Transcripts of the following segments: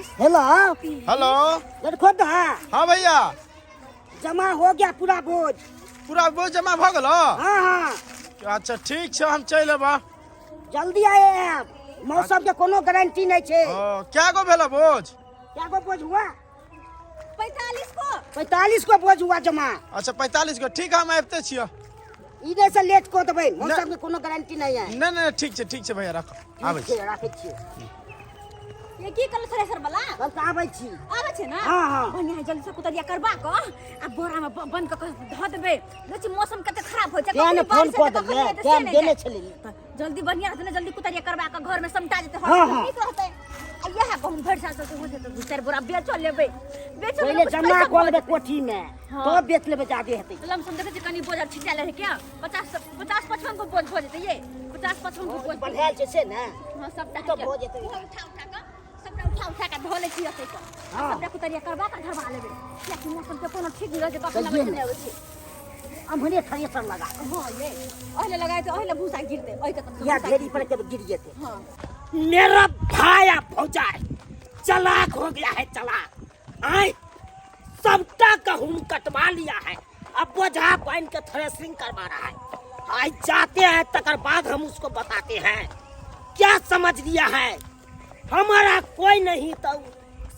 Hello hello. देखो तो हाँ भैया, जमा हो गया पूरा बोझ। पूरा बोझ जमा भ गेलो। हाँ हाँ अच्छा ठीक छै, हम चल एबा। जल्दी आए हैं। मौसम के कोनो गारंटी नहीं छे। क्या गो भेलो बोझ? क्या को बोझ हुआ? 45 को 45 को बोझ हुआ जमा। अच्छा 45 गो, ठीक है हम आबते छियै। इधर से लेट को देबै, मौसम के कोनो गारंटी नहीं है। नहीं ठीक छै भैया, रख आबै छी। राखै छियै। ये की कल थ्रेसर वाला कल का आबै छी। आवे छे ना। हाँ हाँ बढ़िया है, जल्दी से कुतरिया करबा को आ बोरा में बंद क ध देबे। देखि मौसम कते खराब होय छै। केने फोन को देले, टाइम देने छली। जल्दी बढ़िया रहते ना, जल्दी कुतरिया करबा के घर में समटा देते। हाँ, हाँ। ठीक रहते। आ यह गहूम भर साल से हो जेते, 2-4 बोरा बेच लेबे। बेच पहले जमा को लेबे कोठी में, तो बेच लेबे जादे हेतै। लम सम देखे कनी बोझ छिटा ले क्या 50-55 को बोझ हो जेते। ये 50-55 को बोझ बढ़िया छै से ना। हां सबटा तो हो जेतै। उठा उठा के धो ले छी एते को। सबटा कुतरिया करबा के घरवा लेबे। क्या कि मौसम के कोनो ठीक रह जे बाप ना बचने आवे छै। हमरे थ्रेसर लगा। हां ये ओहिले लगाए तो ओहिले भूसा गिरते। ओइ के तो या ढेरी पर के गिर जेते। हां मेरा भाया भौजाई चालाक हो गया है, चालाक। आए सबटा गहूम कटवा लिया है, अब बोझा बांध के थ्रेसिंग करवा रहा है। आज जाते हैं तकर बाद हम उसको बताते हैं क्या समझ लिया है। हमारा कोई नहीं तो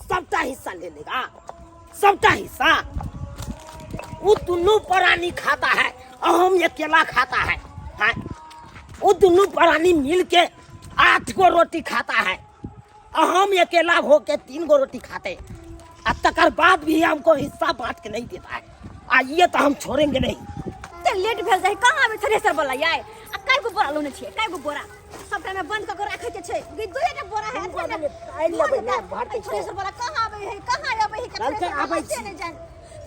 सबटा हिस्सा ले लेगा, सबटा हिस्सा। वो दोनों प्राणी खाता है और हम अकेला खाता है। हाँ? वो दोनों प्राणी मिल के 8 गो रोटी खाता है और हम अकेला होके 3 गो रोटी खाते। और तकर बाद भी हमको हिस्सा बांट के नहीं देता है। ये तो हम छोड़ेंगे नहीं। ते लेट भेल जाय कहां आवे थ्रेसर वाला याय। आ काय गो बोरा लोने छिए, काय गो बोरा सबटा में बंद क के राखे के छै। दुइटा बोरा है थ्रेसर वाला कहां आवे है, कहां आवे है। कल से आबै छी। नहीं जान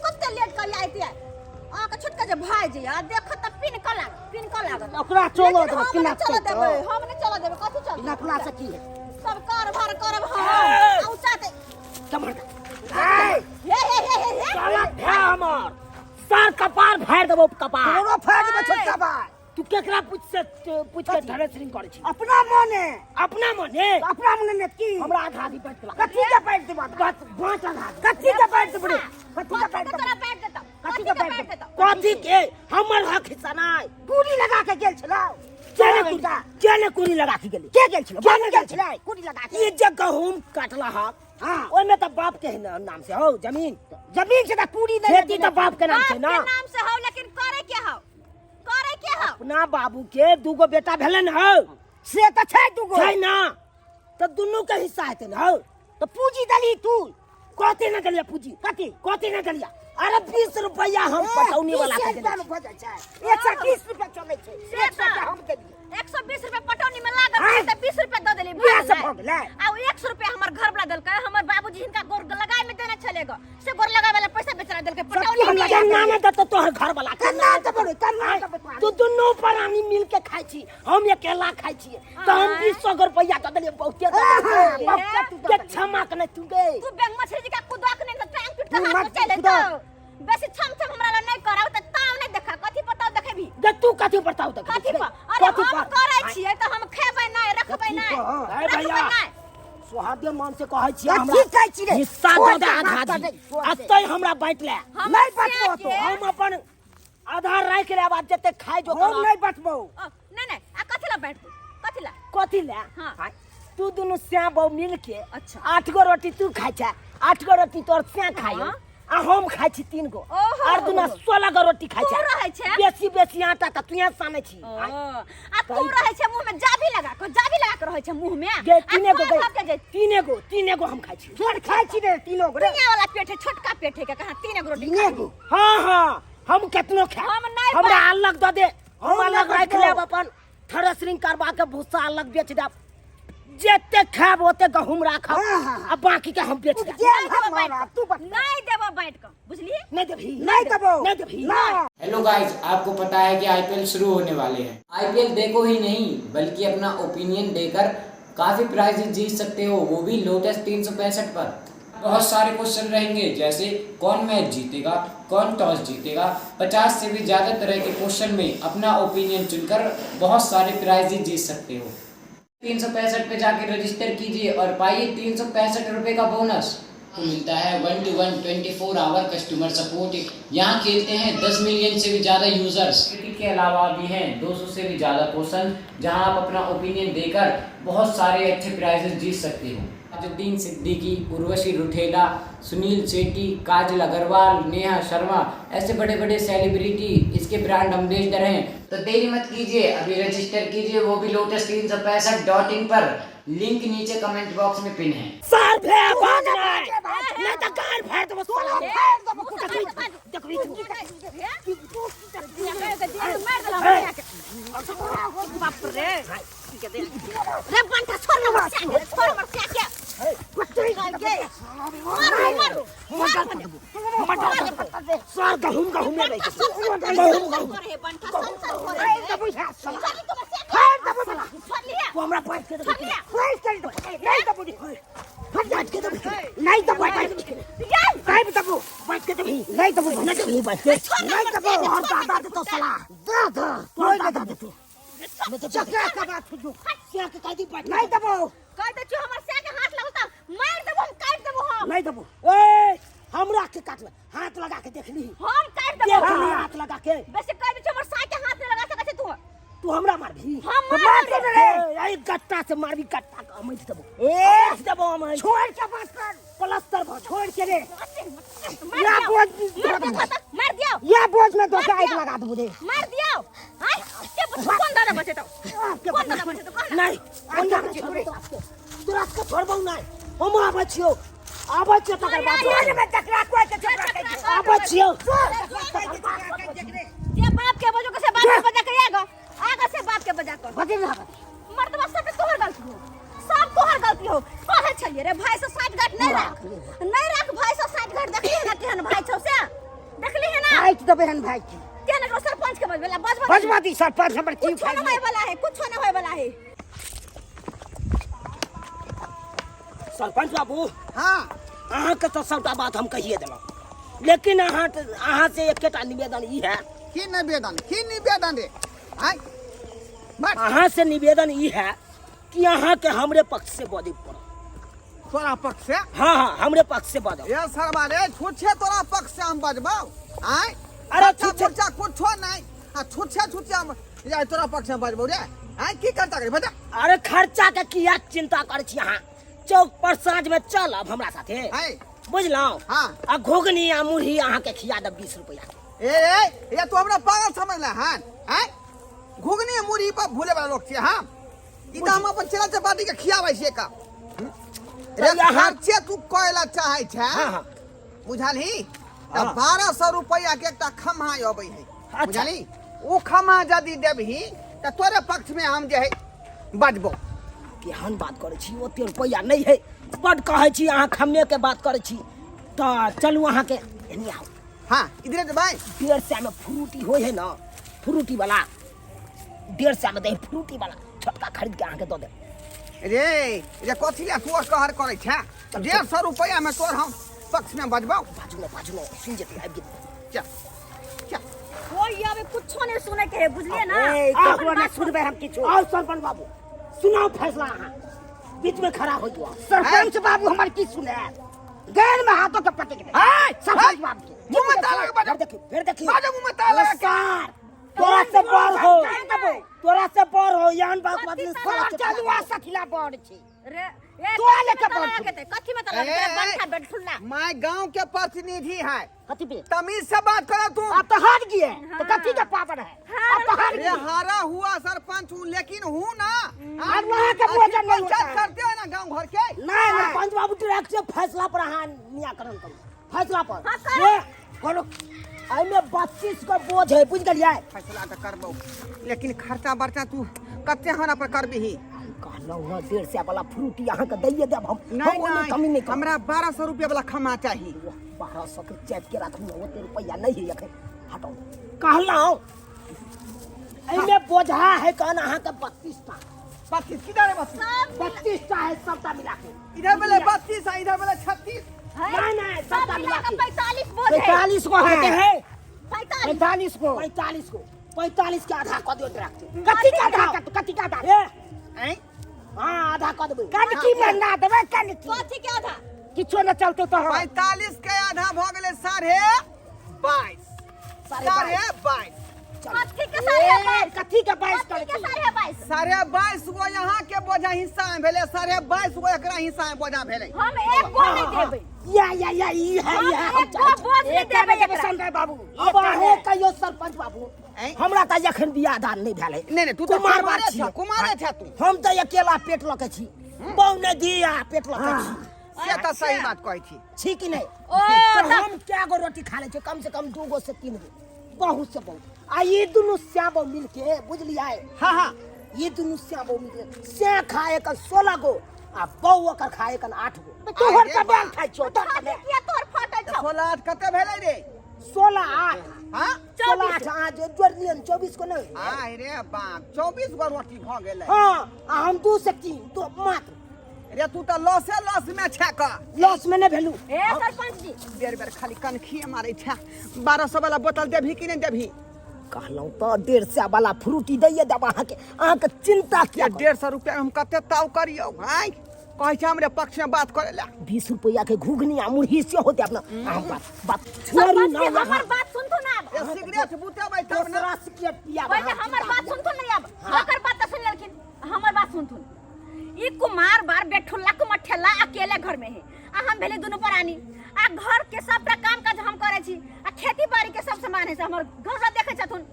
कते लेट कर आइते। आ के छोटका जे भाई जे आ देख त पिन क लाग। ओकरा चलो देबे, किना चलो देबे, हम नहीं चलो देबे। कथि चल बिना खुला सकी है। सब कारभार करब हम। औचाते टमाटर हे साला भे हमर सर कपार फाड़ देबो, कपार कोनो फाड़ देबे छोटका भाई। तू केकरा पूछ के थ्रेसिंग करे छी? अपना मने अपना मने अपना मने ने की हमरा आधा दी बैठ ला। कथी के बैठ देबा? बात आधा दी। कथी के बैठ देबे? कथी के बैठ तोरा देबे? बैठ देता। कथी के बैठ देबे? कथी के हमर हक हिस्सा नहीं। पूरी लगा के गेल छला। केने कुरी लगा के गेली? के गेल छला? केने गेल छला? पूरी लगा के। ये जे गहूम काटला हा, हां ओइ में त बाप के नाम से हो जमीन। जमीन से त पूरी दे खेती त बाप के नाम से ना। आपके नाम से हो, लेकिन करे क्या हो? करे क्या हो? अपना बाबू के 2 गो बेटा भेले न हो, से त छै दुगो। छै ना, त दुनू के हिस्सा हेते न हो। तो पूजी दली तू। कथी न देलिया पूजी? कथी न देलिया? अरे 20 रुपया हम पटौनी वाला के देले। 120 रुपया चलै छै। 100 रुपया हम देलिए। 120 रुपया पटौनी में लागल छै त 20 रुपया द देली। बियाह से भऽ गेलै। आ 100 रुपया हमर घर वाला देलकै। हमर बाबूजी हिनका गोर लगाय में देने छलेगो। से गोर लगाय वाला पैसा बेचरा देलकै पटौनी में। केना न देत तोहर घर वाला? केना देबे? केना देबे? तू दुनू प्राणी मिल के खाइ छी, हम अकेला खाइ छी। त हम 200 रुपया द देलिए। बहुते के क्षमा के न तू दे। तू बैंक मछली जी का कुदक नहीं त टांग टूट के हाथ चले तो। बेसी छम हमरा ला नहीं कराओ त ताव नहीं देखा। कथी पताओ देखेबी? दे तू कथी बताऊ त? कथी पर? अरे हम करे छियै त हम खेबै नहीं, रखबै नहीं। अरे भैया सुहादे मन से कहै छी कथी हमरा कहै छी रे? हिस्सा दे दे आधा दी। अतै हमरा बांट ले। नहीं बचबो तो। हम अपन आधार राख ले, बाद जते खाइ जो हम नहीं बचबो। नहीं आ कथी ला बैठ तू? कथी ला? कथी ले? हाँ। तू दुनू स्या बहु मिल के अच्छा। 8 गो रोटी तू खाइ छ, 8 गो रोटी तोर स्या खाइयो। हाँ। आ हम खाइ छी 3 गो। ओहो। और दुना 16 गो रोटी खाइ तू रहै छ। छै? बेसी आटा त तू साने छी। आ तू रहे छै मुंह में जाभी लगा के रहे छै मुंह में। गे तीने गो के तीने गो हम खाइ छी। छोड़ खाइ छी रे तीनो गो रे। दुनिया वाला पेट है, छोटका पेट है। कहां 3 गो रोटी तीने गो। हाँ हम केतनो खा। हम नहीं हमरा अलग द दे। हम हम अलग नहीं राख बचबो। लेब, अपन थ्रेसिंग करबा के भूसा अलग बेच देब। जेते खाब ओते गहूम राखब आ बाकी के हम बेच देब। तू बता। नहीं देबो बैठ के, बुझली? नहीं देबी। नहीं देबो। नहीं देबी। ना। हेलो गाइस, आपको पता है कि आईपीएल शुरू होने वाले हैं। आईपीएल देखो ही नहीं बल्कि अपना ओपिनियन देकर काफी प्राइजेस जीत सकते हो, वो भी लोटस 365 पर। बहुत सारे क्वेश्चन रहेंगे, जैसे कौन मैच जीतेगा, कौन टॉस जीतेगा। 50 से भी ज्यादा तरह के क्वेश्चन में अपना ओपिनियन चुनकर बहुत सारे प्राइजेस जीत सकते हो। 365 पे जाके रजिस्टर कीजिए और पाइए 365 रुपए का बोनस। तो मिलता है 1-to-1 24 आवर कस्टमर सपोर्ट। यहाँ खेलते हैं 10 मिलियन से भी ज़्यादा यूजर्स। के अलावा भी हैं 200 से भी ज़्यादा क्वेश्चन जहाँ आप अपना ओपिनियन देकर बहुत सारे अच्छे प्राइजेस जीत सकते हो। ताजुद्दीन सिद्दीकी, उर्वशी रुठेला, सुनील शेट्टी, काजल अग्रवाल, नेहा शर्मा, ऐसे बड़े बड़े सेलिब्रिटी इसके ब्रांड एम्बेसडर हैं। तो देरी मत कीजिए, अभी रजिस्टर कीजिए, वो भी lotus365.in पर। लिंक नीचे कमेंट बॉक्स में पिन है। सर पे आवाज नहीं तो गाल फाड़ दो साला। बाप रे रे बंटा छोड़ ना क्या सर गहुम में वो हमरा पास के नहीं तो काय बताबो बात के नहीं तो बात के नहीं तो और दादा दे तो साला दादा कोई दादा दे तू मैं तो चक्का का बात सुनो क्या के कादी बात नहीं दबो कह दे तू हमर से के हाथ लगता मार देबो हम काट देबो हम नहीं दबो ओए हमरा के काट हाथ लगा के देख ली हम काट देबो हाथ लगा के वैसे कह दे हमर साथ के हाथ नहीं लगा सकत तू हमरा मार भी हम मार दे रे यही गट्टा से मार भी गट्टा का मैं दबो ए दबो हम छोड़ के बात कर प्लास्टर भो छोड़ के रे या बोझ मार दियो या बोझ में तो आग लगा दूं दे मार दियो हाय के कौन दादा बचे तो कौन दादा बचे तो नहीं कौन दादा बचे तू रात को छोड़बो नहीं हम आबै छियो आबै छियो तकर बाद यार मैं टकरा कोई के टकरा आबै छियो ये बाप के बजो के से बाप के बजा के आगा आगा से बाप के बजा कर बजे ना मर्दवा सब तोहर गलती हो सब तोहर गलती हो कहे छलिए रे भाई से 60 घाट नहीं रख भाई से 60 घाट देखली है ना केहन भाई छौ से देखली है ना भाई तो बहन भाई केहन को सरपंच के बजला बजवाती सरपंच हमर की कुछ ना होय वाला है कुछ ना होय वाला है सरपंच बाबू हाँ अहाँ के तो सबटा बात हम कहिए देलौ लेकिन अहाँ से एकेटा निवेदन ई है की निवेदन रे आय अहाँ से निवेदन ई है कि अहाँ के हमरे पक्ष से बदे पड़ो तोरा पक्ष से हाँ हमरे पक्ष से बदो ये सरवा रे छुछे तोरा पक्ष से हम बजबौ आय अरे छुछा कुछो नहीं आ छुछे हम या तोरा पक्ष में बजबौ रे आय की करता करे बता अरे खर्चा के किया चिंता करे छी अहाँ चौक पर साँझ में चल अब हमरा साथे आय बुझलौ हाँ आ घोगनी आ मुरही अहाँ के खिया दब 20 रुपया ए ये तो हमरा पागल समझला हां आय घुगनी मुरही पर भूले वाला लोग छे हम ई त हम अपन चला चपाटी के खियाबै छे का रे खर्चे तू कोयला चाहै छै हां बुझाली त 1200 रुपया के एकटा खम्हा अबै है बुझाली ओ खम्हा यदि देबही त तोरे पक्ष में हम जे है बजबो केहन बात करे छी ओते रुपया नहीं है बड कहै छी अहाँ खम्मे के बात करे छी त चलू अहाँ के एनी आओ हां इधरे दे भाई 150 में फ्रूटी होय है ना फ्रूटी वाला 150 में दे फ्रूटी वाला छोटका खरीद के अहाँ के दो दे रे ये कथिला तोर कहर करे छै 150 रुपया में तोर हम पक्ष में बजबो बाजू में सुन जेती आबि गेल चल कोई अबे कुछ नहीं सुने के है बुझलिए ना ककरो ना सुनबे हम किछो आओ सरपंच बाबू सुनाओ फैसला अहाँ बीच में खड़ा हो गया सरपंच बाबू हमर की सुने गैर में हाथों के पटक दे सरपंच बाबू के मुंह में ताला के बजा फिर देखिए बाजू मुंह में ताला नमस्कार तोरा से पर हो यान बात बदले सारा चलुआ सखिला बड़ छी रे तो आले के बड़ छी कथी में तला बंठा बैठ फुलना मैं गांव के प्रतिनिधि है कथी पे तमीज से बात करो तू आप तो हार गए तो कथी का पावर है आप तो हार अरे गए हारा हुआ सरपंच हूँ लेकिन हूँ ना अब वहाँ का भोजन नहीं होता है। करते हो ना गांव भर के नहीं पंच बाबू डायरेक्ट से फैसला पर हाँ निराकरण करो फैसला पर हाँ, करो। ये करो आई में 32 का बोझ है बुझ गलिए फैसला तो करबो लेकिन खर्चा बर्चा तू कते होना पर करबी ही कहलो ना 150 वाला फ्रूटी यहाँ का दैये देब हम नहीं कमी नहीं हमरा 1200 रुपया वाला खमा चाहिए 1200 के चैप के रखू ना ओते रुपया नहीं है अखन हटाओ कहलो एमे बोझा है कहन अहाँ का 32 टा 32 किधर है 32 32 टा है सबटा मिला के इधर वाले 32 है इधर वाले 36 नहीं सबटा मिला के 45 बोझ है 45 को होते हैं 45 45 को 45 के आधा कर दियो डायरेक्ट कथी का आधा कथी का आधा ए हाँ आधा कर देबै कनकी में ना देबै कनकी कथी के आधा किछो न चलते तो हम 45 के आधा भ गेलै 22.5 22.5 कथी के साढ़े बाईस कथी के 22 कथी के कर साढ़े बाईस 22.5 गो यहाँ के बोझा हिस्सा में भेलै 22.5 गो एकरा हिस्सा में बोझा भेलै हम एक गो नहीं देबै या ई है हम ये एक गो बोझ नहीं देबै एकरा संजय बाबू अब अहे कहियो सरपंच बाबू हैं? हमरा त एखन बियाह दान नहीं भेलै नहीं तू तो कुमारे छ तू हम त अकेला पेट लके छी बहु ने दिया पेट लके छी से त सही बात कहै छी छी कि नहीं ओ, तो हम क्या गो रोटी खा ले छे कम से कम 2 गो से 3 गो बहुत से बहुत आ ये दोनों श्याबो मिल के बुझलियै हां हां ये दोनों श्याबो मिल के श्या खाए का 16 गो आ बहु का खाए का 8 गो तू हर का डाल खाइ छो तो हाथ किया तोर फाटल छौ 16 कते भेलै रे 16 8 हां 16 8 आज जोड़लियन 24 को नहीं आय रे बाप 24 गो रोटी भ गेलै हाँ आ हम 2 से 3 तो मात्र रे तू त लॉस में छै का लॉस में नहीं भेलू ए सरपंच जी बेर बेर खाली कनखिए मारै छै 1200 वाला बोतल देभी कि नहीं देभी कहलौं तो 150 वाला फ्रूटी दैये देब अहाँ के चिंता ये किया 150 रुपया में हम कते ताव करियो भाई कहै छै हमरे पक्ष में बात करे ला 20 रुपया के घुघनी आ मुरही से होते अपना अहाँ बात छोड़ू सरपंच ना जी हमर बात सुनथु ना अब ए सिगरेट बुतेबै तब ना दूसरा सिगरेट पिया पहले हमर बात सुनथु नहीं अब ओकर बात त सुन लेलखिन हमर बात सुनथु ई कुमार बार बेठुल्ला कुमठेला अकेले घर में है आ हम भेले दुनु प्राणी आ घर के सबटा काम काज हम करे छी आ खेती बाड़ी के सब सामान है से हमर घर वाला देखे छथुन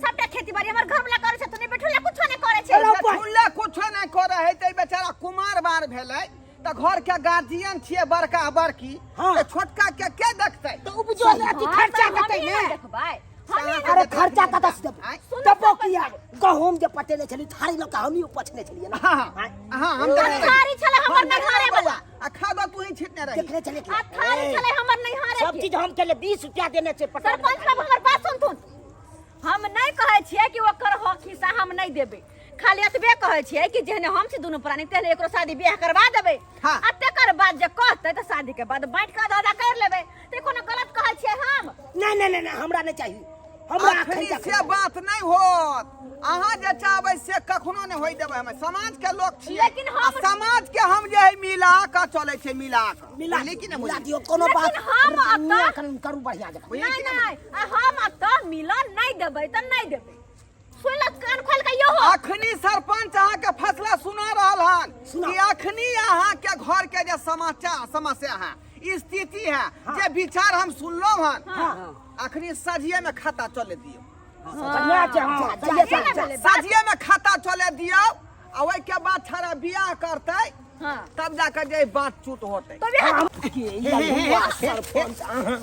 सबटा खेती बाड़ी हमर घर वाला करे छथुन बेठुल्ला कुछो नहीं करे छै फुल्ला कुछो नहीं करे है ते बेचारा कुमार बार भेलै त घर के गार्जियन छिए बड़का बड़की हाँ। ते छोटका के देखतै तो उपजो अथी खर्चा कते ने देखबै अरे खर्चा कत से देब आँय? तबो किया गहूम जे पटेने छली थारी ल के हम ही उपछने छलिए ना हां हां हम थारी छले हमर नहीं हारे बला आ खादो तू ही छिटने रही देखने चले आ थारी छले हमर नहीं हारे सब चीज हम के 20 रुपया देने से पटा सरपंच बाबू हमर बात सुनथुन हम नहीं कहै छियै कि ओकर हक हिस्सा हम नहीं देबै खाली एतबे कहै छियै कि जेहने हम छी दुनू प्राणी तेहने एकरो शादी बियाह करवा देबै हाँ। आ तेकर बाद जे कहतै त शादी के बाद बांट के आधा कर लेबै ते कोनो गलत कहै छियै हम नहीं हमरा नहीं चाहिए हमरा अखनी खर्चा से बात नहीं होत अहाँ जे चाहबै से कखनो नहीं होई देबै हम समाज के लोग छियै लेकिन हम- आ समाज के हम जे है मिला के चले छै मिला के मिला लेकिन मिला दियो कोनो लेकिन बात हम अतः- निराकरण करू बढ़िया जगह बुझलियै नहीं कि नहीं? नहीं आ हम त मिलन नहीं देबै त नहीं देबै सुन ल कान खोल के यो हो अखनी सरपंच अहाँ के फैसला सुना रहल हन सुना। कि अखनी अहाँ के घर के जे समाचार समस्या है स्थिति है जे विचार हम सुनलो हन अखनी सजिए में खाता चले दियो बढ़िया छै हां सजिए में खाता चले दियो आ ओइ के बाद छाड़ा बियाह करतै हां तब जाकर जे बात चूत होतै तो बियाह सरपंच अहाँ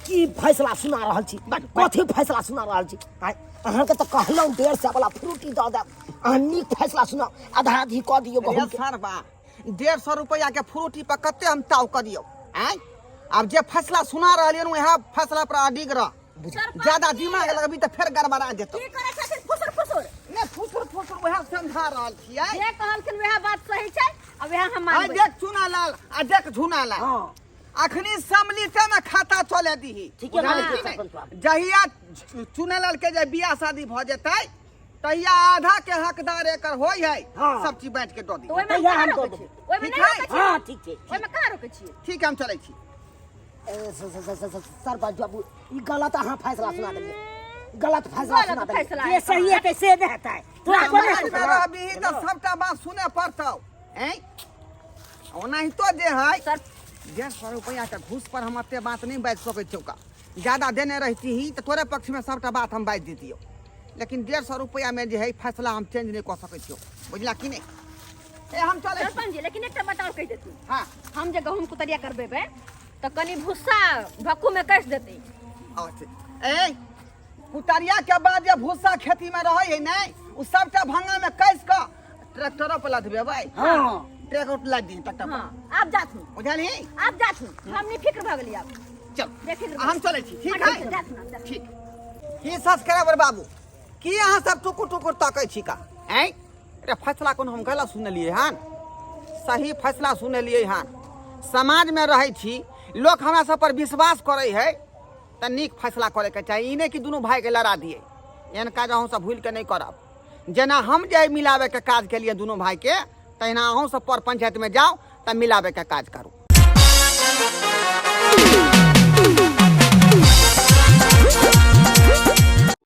की फैसला सुना रहल छी कथी फैसला सुना रहल छी अहाँ के तो कहलौं 150 वाला फ्रूटी दऽ देब अहाँ नीक फैसला सुनाओ आधा आधी कऽ दियौ रे गहूम के सरबा 150 रुपया के फ्रूटी पर कते हम ताव करियो हैं अब जे फैसला सुना रहलियन वह फैसला पर अडिग रह ज्यादा दिमाग लगबी त फेर गड़बड़ा जेतो की करे छथिन फुसुर फुसुर ने फुसुर फुसुर वह समझा रहल छियै जे कहलखिन वह बात सही छै आ वह हम आ मानबै देख चुनालाल आ देख झुनालाल हां अखनी सम्मिलित में खाता चले दीही ठीक है बुझलियै मालिक कि सरपंच नहीं? साहब जहिया चुनालाल के जे बियाह शादी भ जेतै तहिया आधा के हकदार एकर होय है हाँ। सब चीज बांट के दऽ दी तो ओइ में तहिया कहाँ हम रोकै दऽ छियै ओइ में ठीक नहीं है? रोकै छियै हां ठीक छै ओइ में कहाँ रोकै छियै ठीक है हम चलै छी सरपंच बाबू ई गलत अहाँ फैसला सुना देलिए गलत फैसला सुना गलत देलिए फैसला ये सही है कैसे देता है तोरा कोने समाज में रहबी त सबटा बात सुने पड़तौ हैं ओनाही तो जे है सर 150 रुपया के घूस पर हम अते बात नहीं बाज सकै छौ का ज्यादा देने रहती ही तो तोरे पक्ष में सबटा बात हम बाज देतियो लेकिन 150 रुपया में जे है फैसला हम चेंज नहीं कर सकै छियो बुझला कि नहीं ए हम चले छी। सरपंच जी लेकिन एकटा बताओ कहि देती हाँ हम जे गहूम कुतरिया करबेबै त कनी भुस्सा भक्कू में कस देतै अच्छा ए कुतरिया के बाद जे भूसा खेती में रहे है नहीं उ सबटा भंगा में कस के ट्रैक्टर पर लदबे भाई हां ट्रैक्टर लद दी ट्रैक्टर हां पर आप जाथु बुझली आप जाथु हमनी फिक्र भ गेली अब चल देखिए हम चले छी ठीक हाँ, है जाथु ना, जाथु। ठीक ही सब्सक्राइबर बाबू की अहाँ सब टुकुर टुकुर ताकै छी का हैं रे फैसला कोन हम गलत सुनलिए हन सही फैसला सुनलिए हन समाज में रहै छी लोग हमरा सब पर विश्वास करे है त नीक फैसला करे के चाहिए ई नहीं कि दोनों भाई के लड़ा दिए एहन काज हम सब भूल के नहीं करब जेना हम जे मिलावे के काज के लिए दोनों भाई के तहिना अहूँ सब पर पंचायत में जाओ तब मिलावे के काज करू।